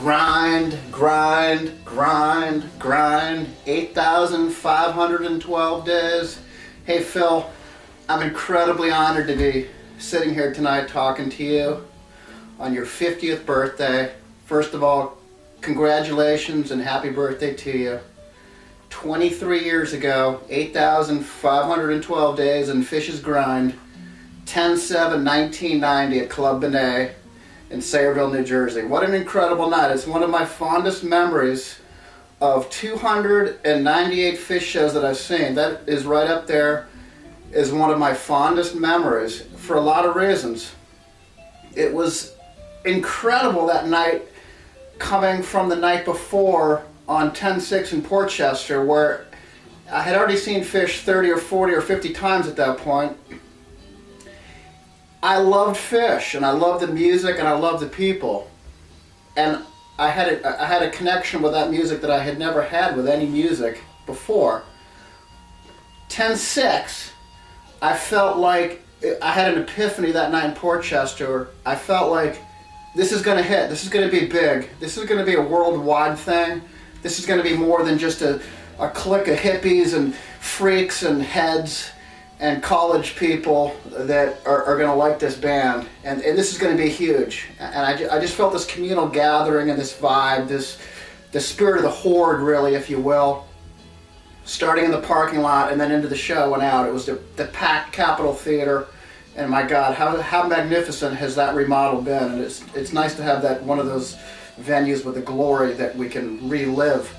Grind, grind, grind, grind. 8,512 days. Hey Phil, I'm incredibly honored to be sitting here tonight talking to you on your 50th birthday. First of all, congratulations and happy birthday to you. 23 years ago, 8,512 days in Fish's Grind, 10/7/1990 at Club Benet in Sayreville, New Jersey. What an incredible night. It's one of my fondest memories of 298 Fish shows that I've seen. That is right up there as one of my fondest memories for a lot of reasons. It was incredible that night, coming from the night before on 10/6 in Portchester, where I had already seen Fish 30 or 40 or 50 times at that point. I loved Fish, and I loved the music, and I loved the people, and I had a connection with that music that I had never had with any music before. 10/6, I felt like I had an epiphany that night in Portchester. I felt like this is going to hit. This is going to be big. This is going to be a worldwide thing. This is going to be more than just a clique of hippies and freaks and heads and college people that are going to like this band, and this is going to be huge. And I just felt this communal gathering and this vibe, the spirit of the horde, really, if you will, starting in the parking lot and then into the show and out. It was the packed Capitol Theater, and my God, how magnificent has that remodel been? And it's nice to have that one of those venues with the glory that we can relive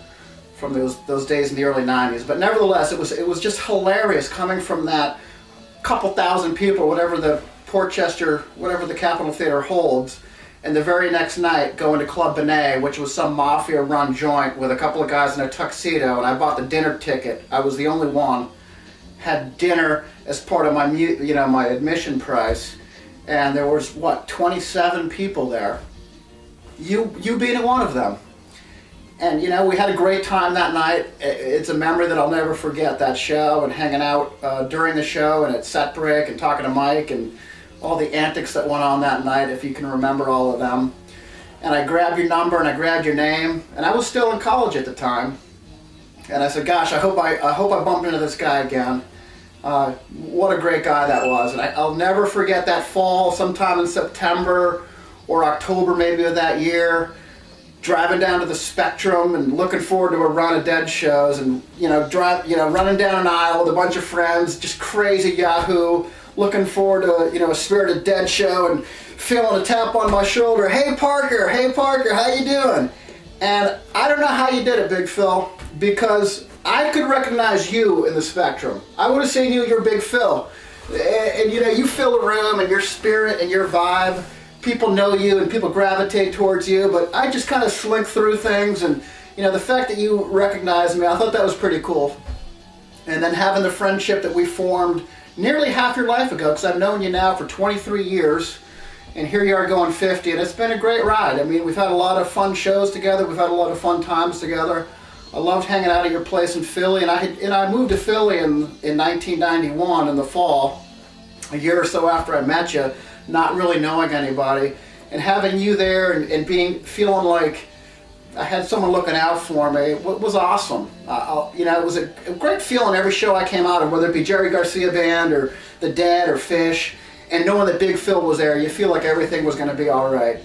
from those days in the early 90s. But nevertheless, it was just hilarious coming from that couple thousand people, whatever the Capitol Theater holds, and the very next night going to Club Benet, which was some mafia-run joint with a couple of guys in a tuxedo, and I bought the dinner ticket. I was the only one. Had dinner as part of my my admission price, and there was 27 people there. You being one of them. And we had a great time that night. It's a memory that I'll never forget, that show, and hanging out during the show and at set break and talking to Mike and all the antics that went on that night, if you can remember all of them. And I grabbed your number and I grabbed your name, and I was still in college at the time. And I said, gosh, I hope I bump into this guy again. What a great guy that was. And I'll never forget that fall, sometime in September or October maybe of that year, driving down to the Spectrum and looking forward to a run of Dead shows, and running down an aisle with a bunch of friends, just crazy Yahoo, looking forward to a Spirited Dead show, and feeling a tap on my shoulder. Hey Parker, how you doing? And I don't know how you did it, Big Phil, because I could recognize you in the Spectrum. I would have seen you're Big Phil, and you fill a room, and your spirit and your vibe. People know you and people gravitate towards you, but I just kind of slink through things, and the fact that you recognized me, I thought that was pretty cool. And then having the friendship that we formed nearly half your life ago, because I've known you now for 23 years, and here you are going 50, and it's been a great ride. I mean, we've had a lot of fun shows together, we've had a lot of fun times together. I loved hanging out at your place in Philly, and I moved to Philly in 1991 in the fall, a year or so after I met you, not really knowing anybody, and having you there and feeling like I had someone looking out for me was awesome. It was a great feeling every show I came out of, whether it be Jerry Garcia Band or The Dead or Fish, and knowing that Big Phil was there, you feel like everything was going to be all right.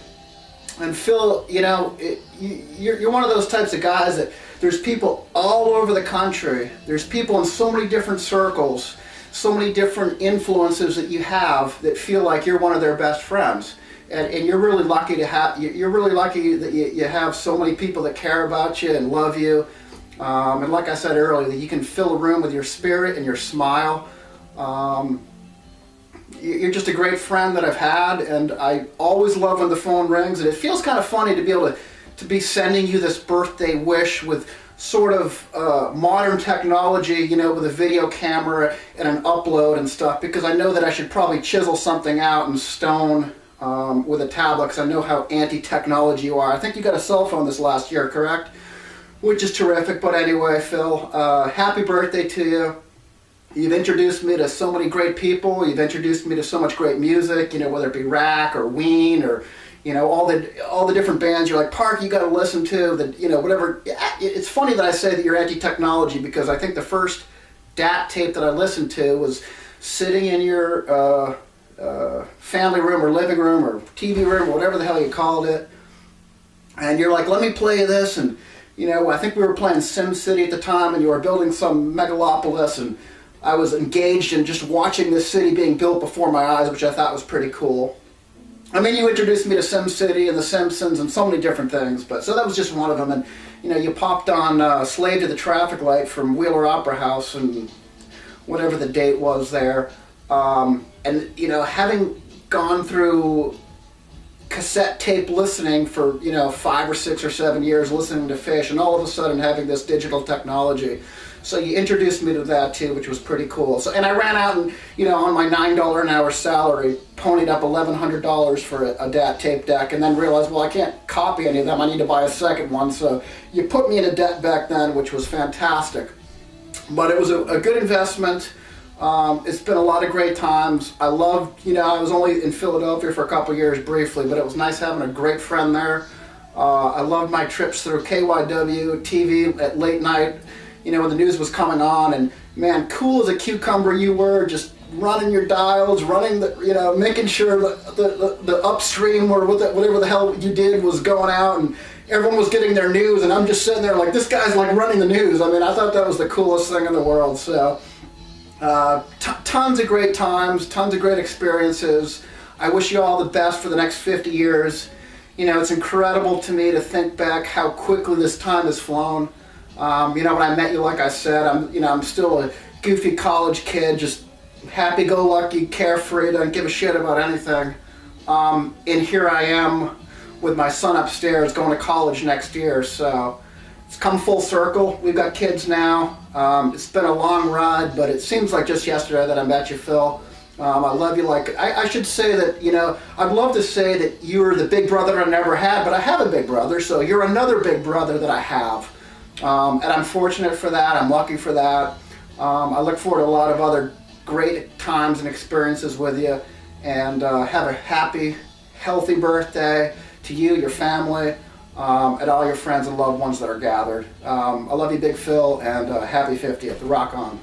And Phil, you're one of those types of guys that there's people all over the country. There's people in so many different circles, so many different influences that you have that feel like you're one of their best friends, and you're really lucky that you have so many people that care about you and love you, and like I said earlier, that you can fill a room with your spirit and your smile. You're just a great friend that I've had, and I always love when the phone rings, and it feels kind of funny to be able to be sending you this birthday wish with sort of modern technology, with a video camera and an upload and stuff, because I know that I should probably chisel something out in stone with a tablet, because I know how anti-technology you are. I think you got a cell phone this last year, correct? Which is terrific. But anyway, Phil, happy birthday to you. You've introduced me to so many great people. You've introduced me to so much great music, whether it be Rack or Ween or, all the different bands. You're like, Park, you got to listen to the, whatever. It's funny that I say that you're anti-technology, because I think the first DAT tape that I listened to was sitting in your family room or living room or TV room or whatever the hell you called it. And you're like, let me play this. And, I think we were playing SimCity at the time, and you were building some megalopolis, and I was engaged in just watching this city being built before my eyes, which I thought was pretty cool. I mean, you introduced me to SimCity and The Simpsons and so many different things, but so that was just one of them. And, you popped on Slave to the Traffic Light from Wheeler Opera House and whatever the date was there. And, having gone through cassette tape listening for 5 or 6 or 7 years listening to Fish, and all of a sudden having this digital technology, so you introduced me to that too, which was pretty cool. So, and I ran out and on my $9 an hour salary ponied up $1,100 for a DAT tape deck, and then realized, well, I can't copy any of them, I need to buy a second one. So you put me in a debt back then, which was fantastic, but it was a good investment. It's been a lot of great times. I loved, I was only in Philadelphia for a couple of years briefly, but it was nice having a great friend there. I loved my trips through KYW, TV at late night, when the news was coming on, and man, cool as a cucumber you were, just running your dials, running the, making sure the upstream or whatever the hell you did was going out, and everyone was getting their news, and I'm just sitting there like, this guy's like running the news. I mean, I thought that was the coolest thing in the world. So tons of great times, tons of great experiences. I wish you all the best for the next 50 years. It's incredible to me to think back how quickly this time has flown. When I met you, like I said, I'm still a goofy college kid, just happy-go-lucky, carefree, don't give a shit about anything. And here I am with my son upstairs going to college next year, so it's come full circle. We've got kids now. It's been a long ride, but it seems like just yesterday that I met you, Phil. I love you. I should say that, I'd love to say that you're the big brother I never had, but I have a big brother, so you're another big brother that I have. And I'm fortunate for that. I'm lucky for that. I look forward to a lot of other great times and experiences with you. And have a happy, healthy birthday to you, your family, and all your friends and loved ones that are gathered. I love you, Big Phil, and happy 50th. Rock on.